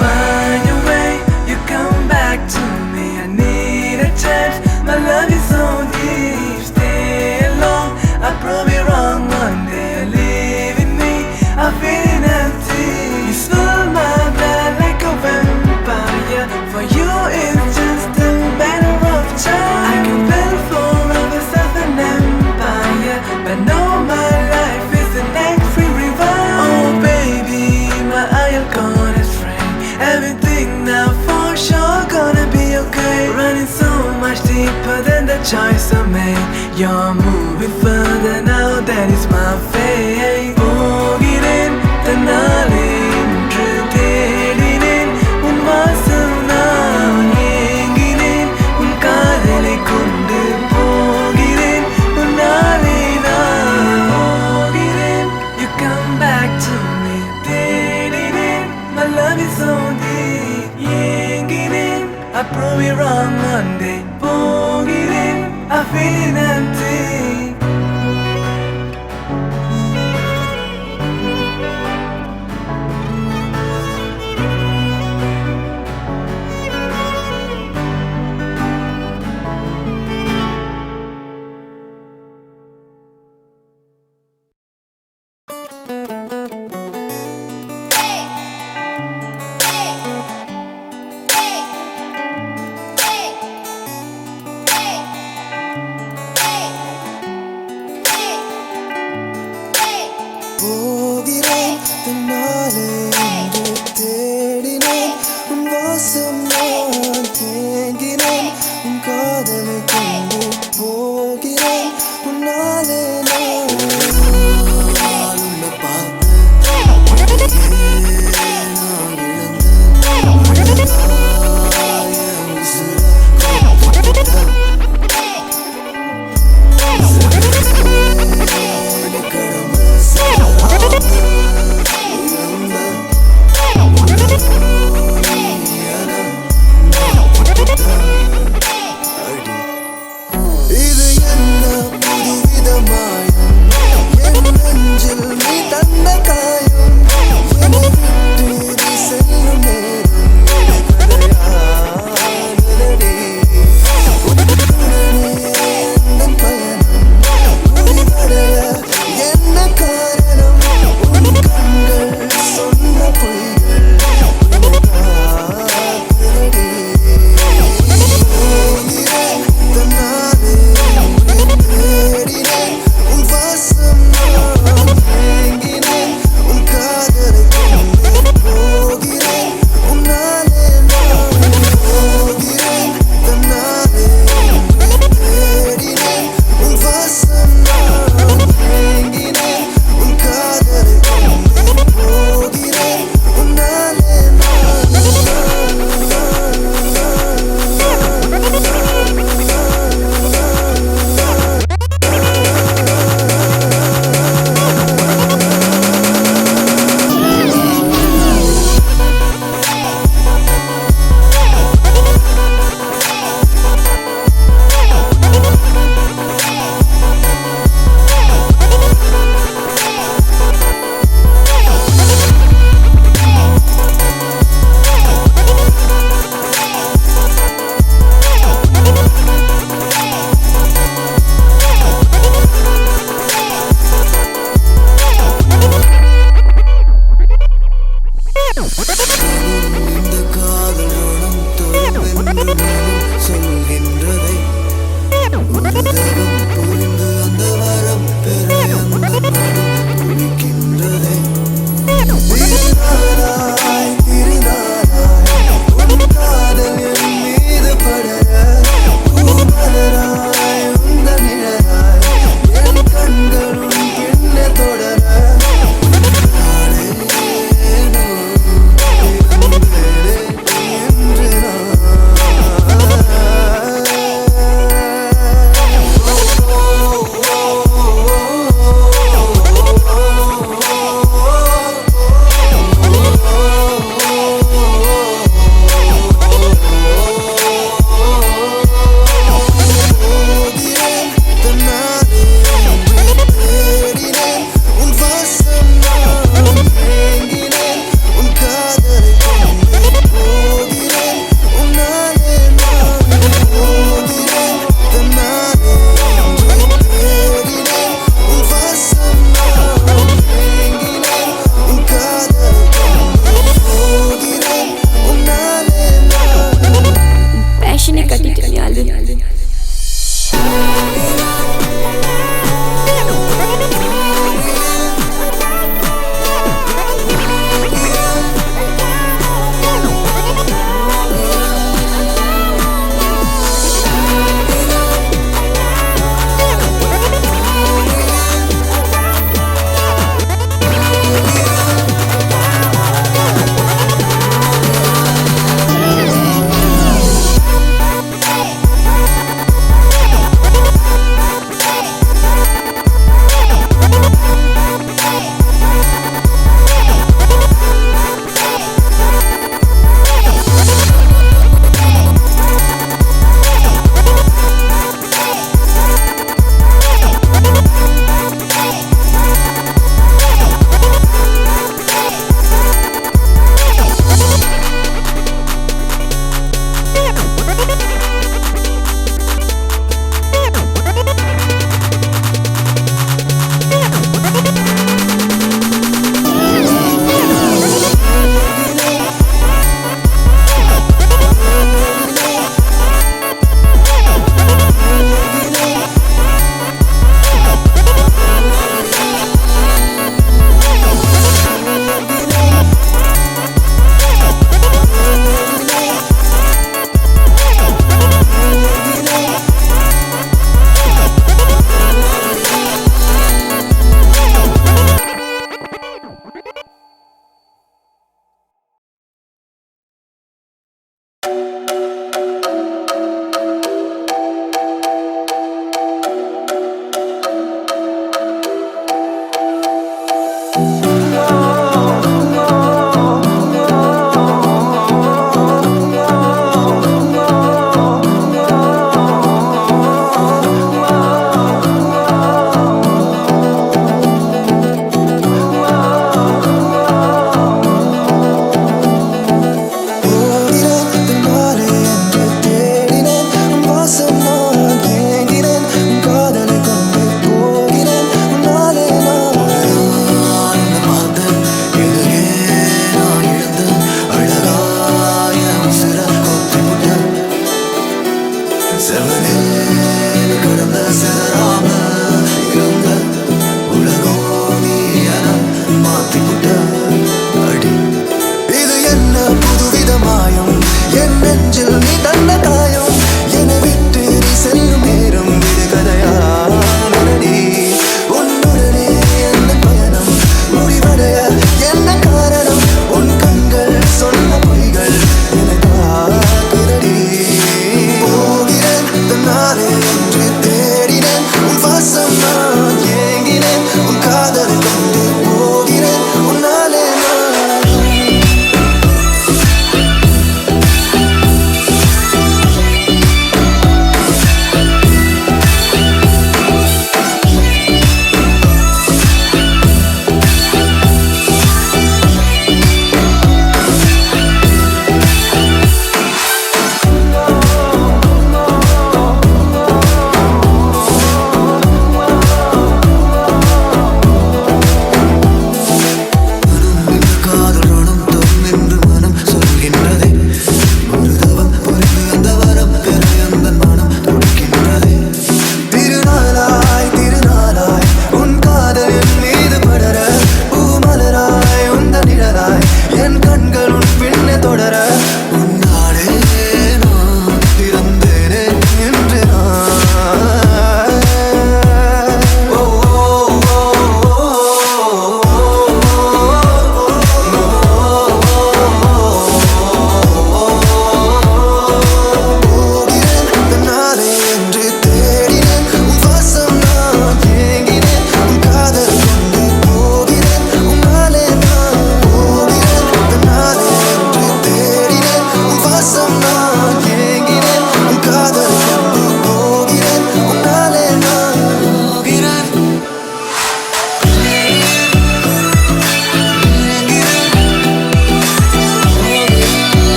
Find your way, you come back to me. I need a chance, my love is so deep. Stay alone, I prove you wrong. One day you leave in me, I'm feeling empty. You smell my blood like a vampire. For you it's just a matter of time. I can build forever as an empire, but no, my life is the next free revival. Oh baby, my iron corner friend, everything now for sure gonna be okay. Running so much deeper than the choice I made. You're moving further now, that is my fate. போகிறேன் தன்னாலே இன்று தேடினேன் உன் வாசம் நான் ஏங்கினேன் உன் காதலை கொண்டு போகிறேன் உன்னாலே நான் போகிறேன். You come back to me, தேடினேன் my love is so deep. ஏங்கினேன் I prove you wrong one day. போகிறேன் I feel empty. போகிறேன் தன்னாலே இன்று தேடினேன் உன் வாசம் நான் தேங்கினேன் உன் காதலை கொண்டு போகிறேன் உன்னாலே நான் உன்னை பார்த்து நான் இழந்தேன் உசுர இது என்ன புதுவிதமாயம் என் நெஞ்சில் நீ தந்த காயம் என்னை விட்டு நீ செல்லும் நேரம் கரையானதடி உன்னுடனே எந்தன் பயணம் முடிவடைய என்ன காரணம் உன் கண்கள் சொன்ன பொய்கள் உனக்காகடி போகிறேன் தன்னாலே தேடினேன் உன் வாசம் நான் தேங்கினேன் உன் காதலை கொண்டு போகிறேன் உன்னாலே நான் போகிறேன் தன்னாலே தேடினேன் உன் வாசம் நான் தேங்கினேன் உன் காதலை கொண்டு போகிறேன் உன்னாலே இந்த காதல் ரணம் தோல்வென்று சொல்கின்றதை உலகம் புரிந்து அந்த வரம் பெற அந்த மனம் துடிக்கின்றதே திரிந்தாராய் திரிந்தாராய் உன் காதல் என் மீது படர பூமலராய் உந்த நிழலாய் என் கண்கள் உன் பின்னே தொடர oh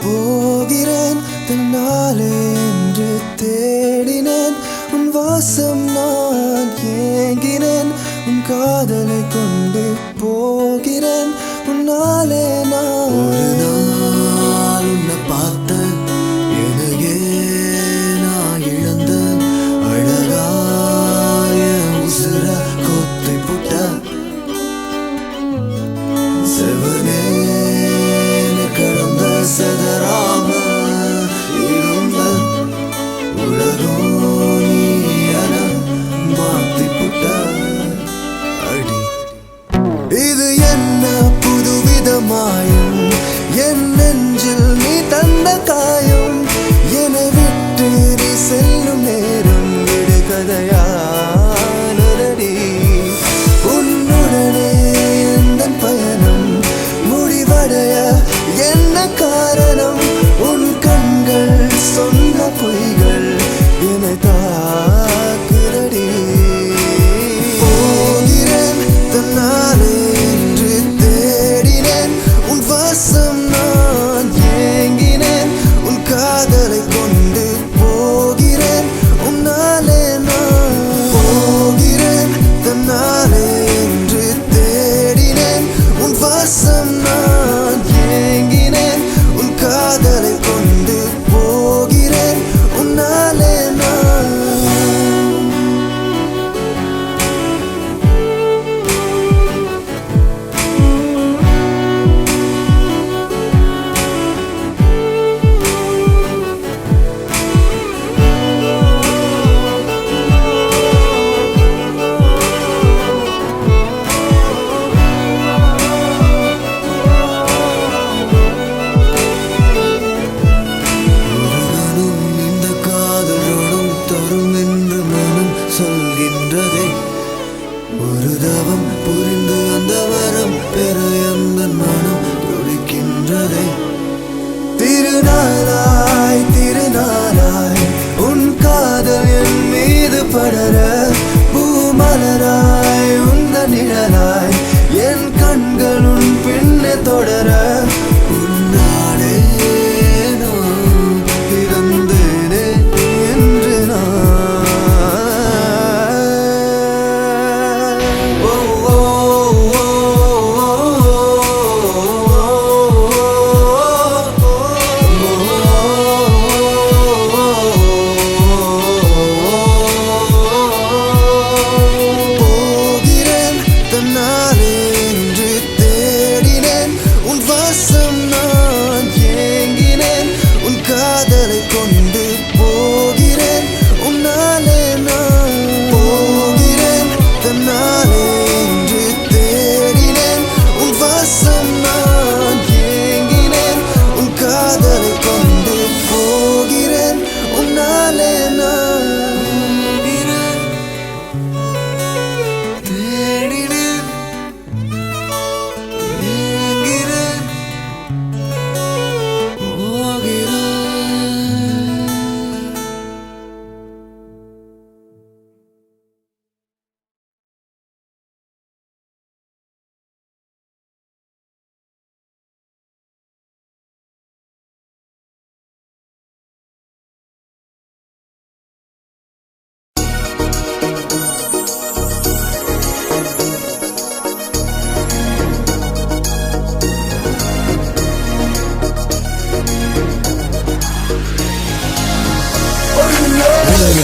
போகிறேன் தன்னாலே என்று தேடினேன் உன் வாசம் நான் ஏங்கினேன் உன் காதலை கொண்டு போகிறேன் உன்னாலே நான் ஒரு நாள் உன்னை பார்த்த எதையே நான் இழந்த அழகாய உசுர கொத்தை புட்ட செவனே கடந்த சதராம இருந்த உலகம் நீயன மாத்தி புட்ட அடி இது என்ன புதுவிதமாயும் என் நெஞ்சில் நீ தந்த காயம் என்னை விட்டு நீ செல்லும் நேரம் விடுகதையானடி உன்னுடனே எந்த பயணம் முடிவடைய என்ன காரணம் உன் கண்கள் சொன்ன பொய்கள் என்னை தாக்குதடி போகிறேன் தன்னாலே என்று தேடினேன் உன் வாசம் நான் ஏங்கினேன் உன் காதலை கொண்டு போகிறேன் உன்னாலே நான் போகிறேன் தன்னாலே என்று தேடினேன் உன் வாசம் நான் ஏங்கினேன் உன் காதலை கொண்டு போகிறேன் உன்னாலே நான் இந்த காதலோடும் தரும் என்று மனம் சொல்கின்றதே ஒரு தவம் புரிந்து அந்த வரம் பெற அந்த மனம் துடிக்கின்றதே திருநாளாய் திருநாளாய் உன் காதல் என் மீது படர பூமலராய் உந்த நிழலாய் என் கண்கள் உன் பின்னே தொடர உன்னாலே நான் பிறந்தேனே என்று போகிறேன் தன்னாலே என்று தேடினேன் உன் வாசம் நான் ஏங்கினேன் உன் காதலை கொண்டு போகிறேன் உன்னாலே நான் போகிறேன் தன்னாலே என்று தேடினேன் உன் வாசம் நான் ஏங்கினேன் உன் காதலை கொண்டு போகிறேன் உன்னாலே நான் தேடினேன் ஏங்கினேன் போகிறேன்.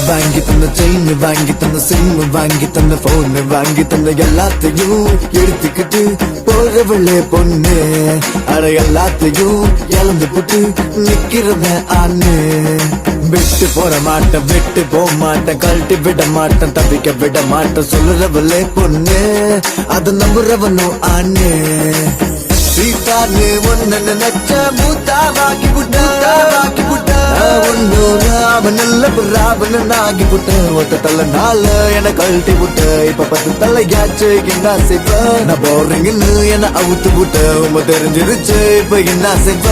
வாங்கி தந்த செயின் வாங்கி தந்த சிம் வாங்கி தந்த போன் வாங்கி தந்த எல்லாத்தையும் எடுத்துக்கிட்டு போறவளே பொண்ணு அட எல்லாத்தையும் இழந்து போட்டு நிக்கிறத ஆண்ணு விட்டு போற மாட்டேன் விட்டு போக மாட்டேன் கழட்டி விட மாட்டேன் தப்பிக்க விட மாட்டேன் சொல்லுறவளே பொண்ணு அத நம்புறவனும் ஆண்ணு சீதான்னு ஒன்னு நினைச்ச மூத்தாவாக்கி புட்ட ஒன்னொரு அவன் நல்ல ராவணன் ஆகி புட்ட ஒட்ட தள்ள நாள என கழட்டி புட்ட இப்ப 10 தலையாச்சு என்ன செய்வ நான் போறீங்கன்னு என அவுத்து புட்ட உம தெரிஞ்சிருச்சு இப்ப என்ன செய்வ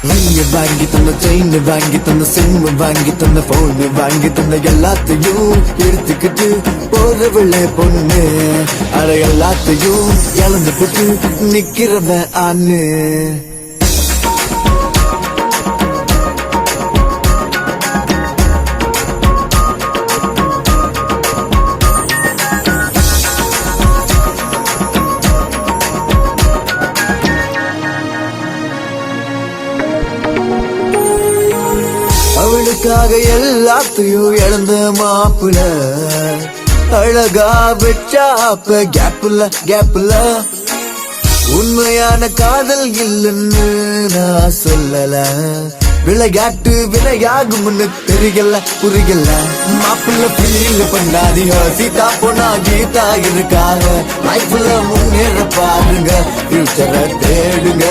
ரிங்க வாங்கி தந்த செயின் வாங்கி தந்த சிம் வாங்கி தந்த போன் வாங்கி தந்த எல்லாத்தையும் எடுத்துக்கிட்டு போறவில்லை பொண்ணு அட எல்லாத்தையும் இழந்து போட்டு நிக்கிறவன் ஆன்னு அவளுக்காக எல்லாத்தையும் இழந்த மாப்பிள அழகா வச்சாப்ப கேப்புல உண்மையான காதல் இல்லைன்னு நான் சொல்லல விளையாட்டு விளையாகும்னு புரியல மாப்பிள்ள ஃபீல் பண்ணாதீங்க சீதா போனா கீதா இருக்காங்க லைஃப்ல முன்னேற பாருங்க ஃபியூச்சரை தேடுங்க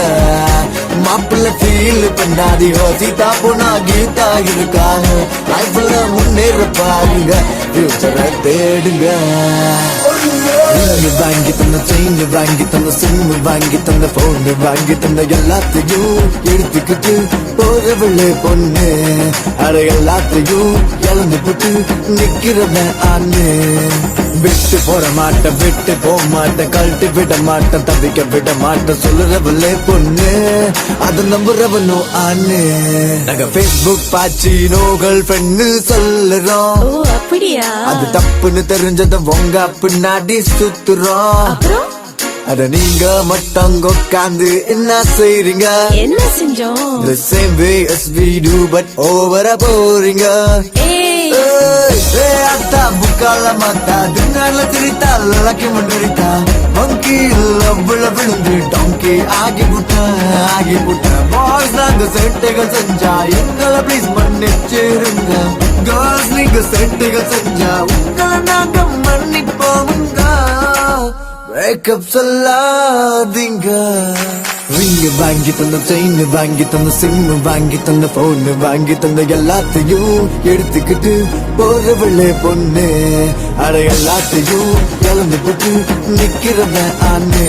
மாப்பிள்ள ஃபீல் பண்ணாதீங்க சீதா போனா கீதா இருக்காங்க லைஃப்ல முன்னேற பாருங்க ஃபியூச்சரை தேடுங்க வாங்கி தந்த செயின் வாங்கி தந்த சிம் வாங்கி தந்த போன் வாங்கி தந்த எல்லாத்தையும் எடுத்துக்கிட்டு போறவில்லை பொண்ணு அட எல்லாத்தையும் இழந்து போட்டு நிக்கிறவன் ஆன்னு விட்டு போற மாட்டேன் விட்டு போக மாட்டேன் கழட்டி விட மாட்டேன் தவிக்க விட மாட்டேன் சொல்லுறவில்லை பொண்ணு அது நம்புறவனும் ஆன்னு நாங்க Facebook பாச்சி நோகள் பெண்ணு சொல்லுறோம் அப்படியா? அது தப்புன்னு தெரிஞ்சத உங்க பின்னாடி சுத்துறோம் அட நீங்க மட்டும் உட்காந்து என்ன செய்றீங்க என்ன செஞ்சோம்? The same way as we do but over போறீங்க அத்தா புக்கால மாத்தா தின்னால திரித்தா லக்கி மண்டரித்தா மங்கி லவ்ல விழுந்து டாங்கி ஆகி புட்ட பாய்ஸ் நாங்க செட்டைகள் செஞ்சா எங்களை ப்ளீஸ் மன்னிச்சிருங்க கேர்ள்ஸ் நீங்க செட்டைகள் செஞ்சா உங்களை நாங்க மன்னிப்போமுங்க Wake-up சொல்லாதீங்க ரிங்க வாங்கி தந்த செயின் வாங்கி தந்த சிம் வாங்கி தந்த போன் வாங்கி தந்த எல்லாத்தையும் எடுத்துக்கிட்டு போறவில்லை பொண்ணு அட எல்லாத்தையும் இழந்து போட்டு நிக்கிறவன் ஆன்னு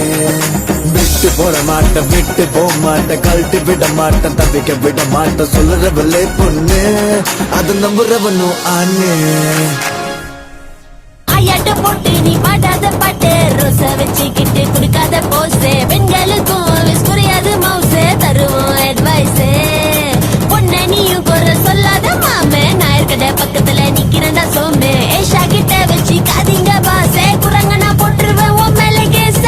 விட்டு போற மாட்டேன் விட்டு போக மாட்டேன் கழட்டி விட மாட்டேன் தவிக்க விட மாட்டேன் சொல்லுறவில்லை பொண்ணு அது நம்புறவனும் ஆன்னு ஐயாட்ட போட்டு நீ பாடாத பாட்டு ரோச வச்சுக்கிட்டு குடுக்காத போஸ்ட் பெண்களுக்கும் புரியாது மவுச தருவோம் அட்வைஸ் பொண்ண நீயும் குறை சொல்லாத மாமே நான் இருக்கட பக்கத்துல நிக்கிறேன்டா சோமே ஏஷா கிட்ட வச்சு காதிங்க பாசே குரங்க நான் போட்டுருவேன் உன் மேல கேச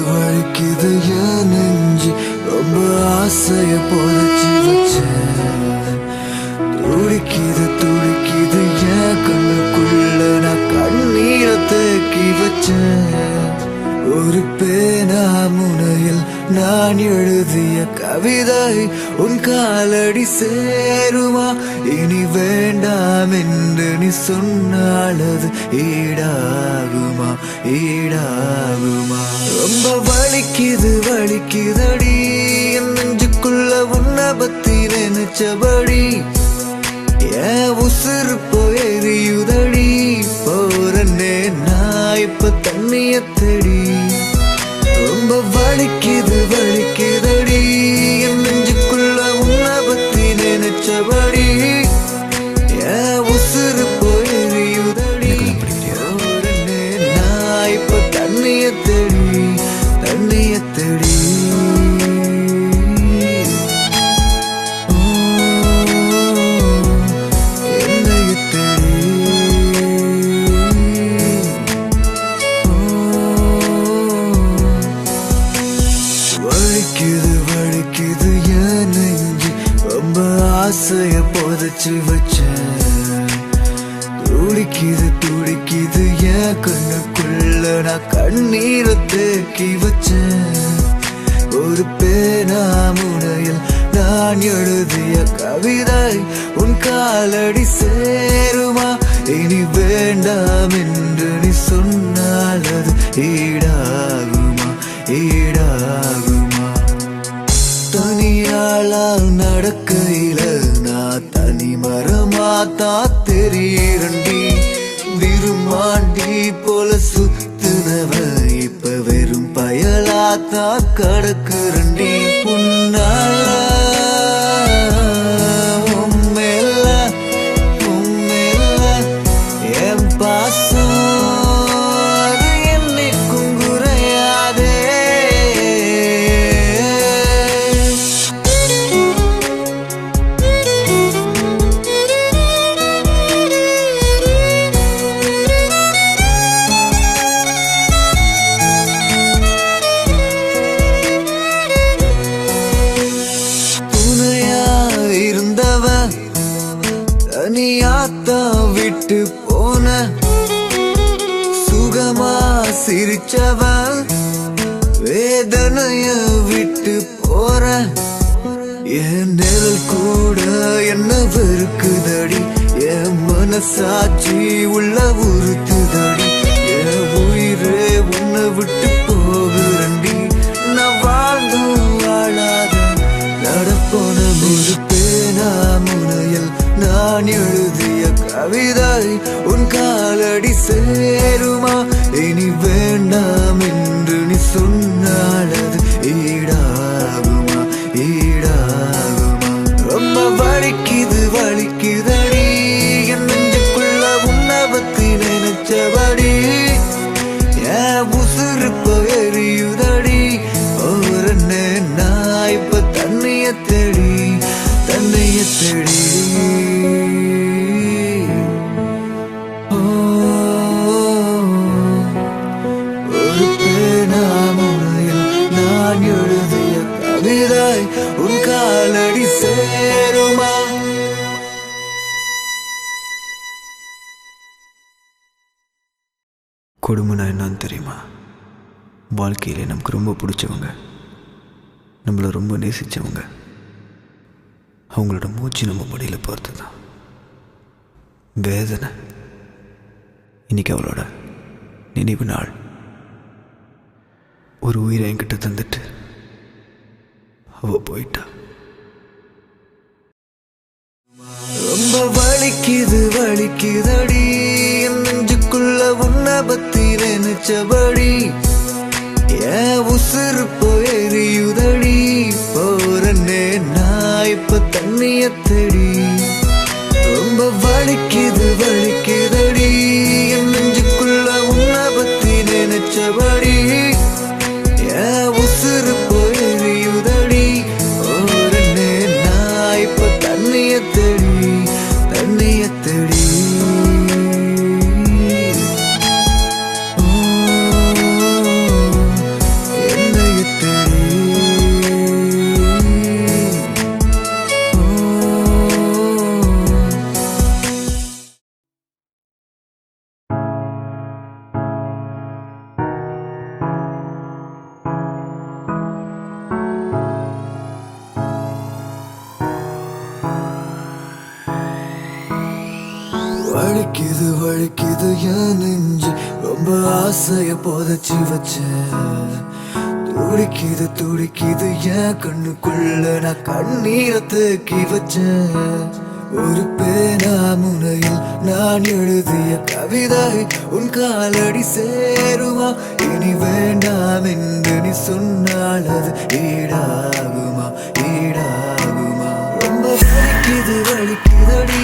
வலிக்குது என் நெஞ்சு ரொம்ப ஆசைய போதச்சு வச்சேன் துடிக்குது என் கண்ணுக்குள்ள நான் கண்ணீரை தேக்கி வச்சேன் ஒரு பேனா முனையில் நான் எழுதிய கவிதை உன் காலடி சேருமா இனி வேண்டாம் என்று நீ சொன்னாலது ஈடாகுமா ரொம்ப வலிக்குதடி என் நெஞ்சுக்குள்ள உன்னை பத்தி நினைச்சபடி என் உசுறு போயறியுதடி போறனே நான் இப்ப தண்ணிய தேடி ரொம்ப வலிக்குதடி என் நெஞ்சுக்குள்ள உன்னை பத்தி நினைச்சபடி என் உசுறு போயறியுதடி போறனே நான் இப்ப தண்ணிய தேடி வலிக்குது என் நெஞ்சு ரொம்ப ஆசைய புதைச்சு வச்சேன். துடிக்குது என் கண்ணுக்குள்ள நான் கண்ணீரை தேக்கி வச்சேன். ஒரு பேனா முனையில் நான் எழுதிய கவிதை உன் காலடி சேருமா? இனி வேண்டாம் என்று நீ சொன்னால் அது ஈடாகுமா? தனியாளா நடக்கையில நான் தனிமரமாத்தா தெரியறண்டி. விரும்மாண்டி போல சுத்துனவ இப்ப வெறும் பயலாத்தா கடக்குறண்டி. உன்னால உம்மேல என் பாசம் அது என்னைக்கும் குறையாதே. தனியாத்தான் விட்டு போன சுகமா சிரிச்சவன் வேதனைய விட்டு போற. என் நிழல் கூட என்ன வெறுக்குதடி. என் மனசாட்சி உள்ள உறுத்துதடி. என் உயிரே உன்னை விட்டு போகுறண்டி. நான் வாழ்ந்தும் வாழாத நடப்போன ஒரு பேனா முனையில் நான் எழுதிய கவிதை உன் காலடி சேருமா? இனி வேண்டாம் என்று நீ சொன்னால் அது ஈடாகுமா? ரொம்ப வலிக்குதடி என் நெஞ்சுக்குள்ள உன்னை பத்தி நினைச்சபடி. என் உசுறு எரியுதடி. ஒரு நான் இப்ப தண்ணிய தேடி ஒரு பேனா முனையில் நான் எழுதிய கவிதை உன் காலடி சேருமா? கொடுமைனா என்னன்னு தெரியுமா? வாழ்க்கையில் நமக்கு ரொம்ப பிடிச்சவங்க, நம்மளை ரொம்ப நேசித்தவங்க, அவங்களோட மூச்சு நம்ம மடியில் பார்த்து தான் வேதனை. இன்னைக்கு அவளோட நினைவு நாள். ஒரு உயிரை என்கிட்ட தந்துட்டு அவ போயிட்டா. ரொம்ப வலிக்குதடி என் நெஞ்சுக்குள்ள உன்னை பத்தி நினைச்சபடி. என் உசுறு எரியுதடி. போறனே நான் இப்ப தண்ணிய தேடி. ரொம்ப வலிக்குதடி என் நெஞ்சுக்குள்ள உன்னை பத்தி நினைச்சபடி. என் உசுறு எரியுதடி. போறனே நான் இப்ப தண்ணிய தேடி. வலிக்குது என் நெஞ்சு. ரொம்ப ஆசைய புதைச்சி வச்சேன். துடிக்குது என் கண்ணுக்குள்ள நான் கண்ணீரை தேக்கி வச்சேன். ஒரு பேனா முனையில் நான் எழுதிய கவிதை உன் காலடி சேருமா? இனி வேண்டாம் என்று நீ சொன்னால் அது ஈடாகுமா? ரொம்ப வலிக்குதடி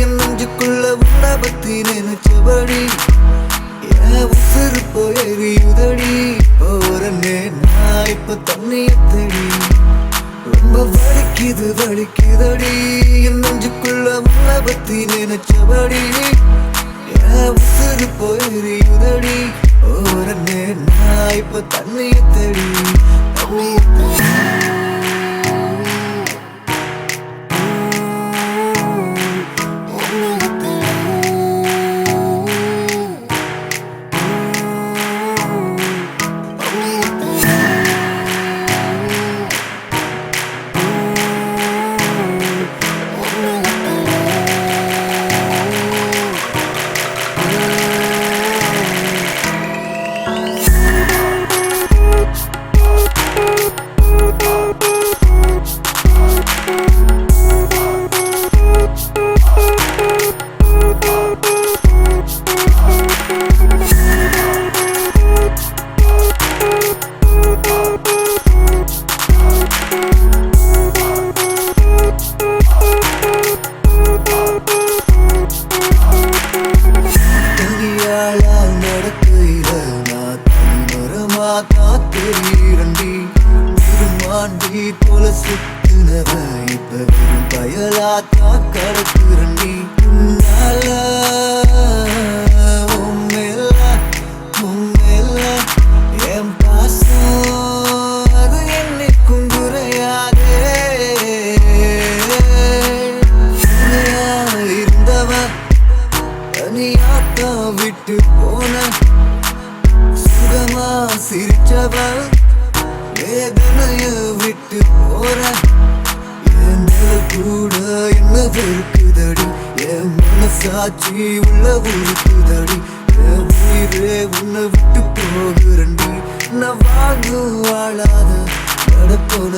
என் நெஞ்சுக்குள்ள உன்னை பத்தி நினைச்சபடி. என் உசுறு எரியுதடி. போறனே நான் இப்ப தண்ணிய தேடி. ரொம்ப வலிக்குதடி என் நெஞ்சுக்குள்ள உன்னை பத்தி நினைச்சபடி. என் உசுறு எரியுதடி. போறனே நான் இப்ப தண்ணிய தேடி. தாண்டி போல சுத்தினவ இப்ப வெறும் பயலாத்தா கடக்குறண்டி உன்னால உண்மையில என் பாசம் அது என்னைக்கும் குறையாதே உண்மையா இருந்தவ தனியாத்தா விட்டு போன சுகமா சிரிச்சவ வேதனைய விட்டு போற என் கூட என்ன வெறுக்குதடி என் மனசாட்சி உள்ள உருக்குதடி என் உயிரே உன்னை விட்டு போகிறண்டி நான் வாழ்ந்து வாழாத நடப்போன